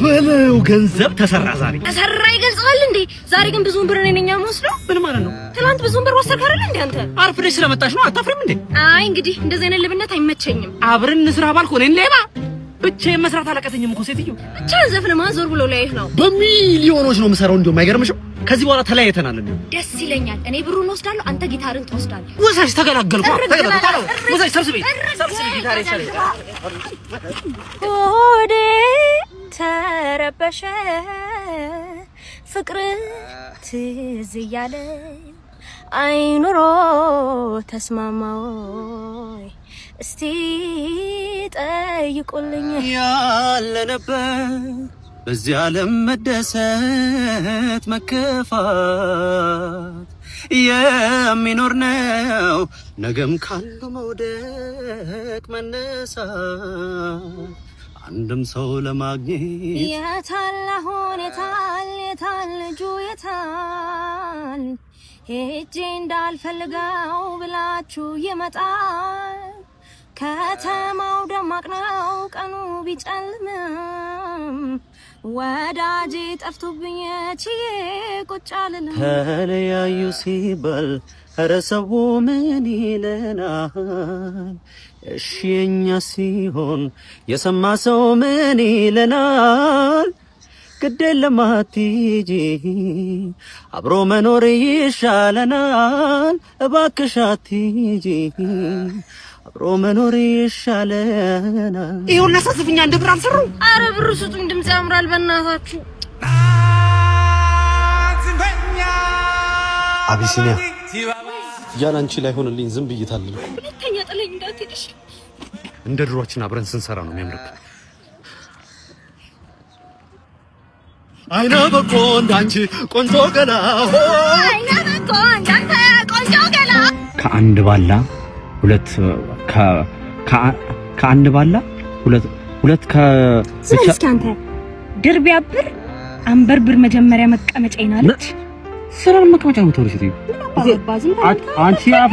በለው ገንዘብ ተሰራ ዛሬ ተሰራ ይገልጻል እንዴ? ዛሬ ግን ብዙ ብር ነኝ ነኛ መስሎ ምን ማለት ነው? ትላንት ብዙ ብር ወሰድክ አይደል እንዴ አንተ? አርፍደሽ ስለመጣሽ ነው አታፍሪም እንዴ? አይ እንግዲህ እንደዚህ አይነት ልብነት አይመቸኝም። አብረን እንስራ ባልኩ እኔን ሌባ ብቻዬን መስራት አላቀተኝም እኮ ሴትዮ። ብቻ ዘፍነ ማዞር ብሎ ላይህ ነው። በሚሊዮኖች ነው የምሰራው። እንደውም አይገርምሽም? ከዚህ በኋላ ተለያይተናል። ደስ ይለኛል። እኔ ብሩን ወስዳለሁ፣ አንተ ጊታርን ትወስዳለህ። ወሳሽ ተገላገልኩ። ወሳሽ ሰብስቤ ጊታሬ ይሻላል። ሆዴ ተረበሸ ፍቅር ትዝ እያለ አይኑሮ ተስማማው እስቲ ጠይቁልኝ ያለነበት በዚህ ዓለም መደሰት መከፋት የሚኖር ነው። ነገም ካለው መውደቅ መነሳት አንድም ሰው ለማግኘት የታል አሁን የታል ልጁ የታል ሄጄ እንዳልፈልገው ብላችሁ ይመጣል። ከተማው ደማቅ ነው ቀኑ ቢጨልምም ወዳጄ ጠፍቶብኝ ችዬ ቁጭ አልልም። ተለያዩ ሲባል ኧረ ሰው ምን ይለናል? እሺ የኛ ሲሆን የሰማ ሰው ምን ይለናል? ግድ የለም አትሂጂ አብሮ መኖር ይሻለናል። እባክሽ አትሂጂ አብሮ መኖር ይሻለናል። ይሁን ለሰስፍኛ እንደ ብር አልሰሩ። አረ ብር ስጡኝ፣ ድምጽ ያምራል በእናታችሁ። አቢሲኒያ ያላንቺ ላይ ሆነልኝ ዝም ብይታለሁ። ሁለተኛ ጥለኝ እንዳትሄድሽ። እንደ ድሮአችን አብረን ስንሰራ ነው የሚያምርብን። አይነ በቆ እንዳንቺ ቆንጆ ገላ አይነ በቆ እንዳንተ ቆንጆ ገላ ከአንድ ባላ ሁለት ከአንድ ባላ ሁለት እስኪ አንተ ድር ቢያብር አንበርብር መጀመሪያ መቀመጫ ይናለች። ስራን መቀመጫ ነው ተወርሽ። አንቺ አፊ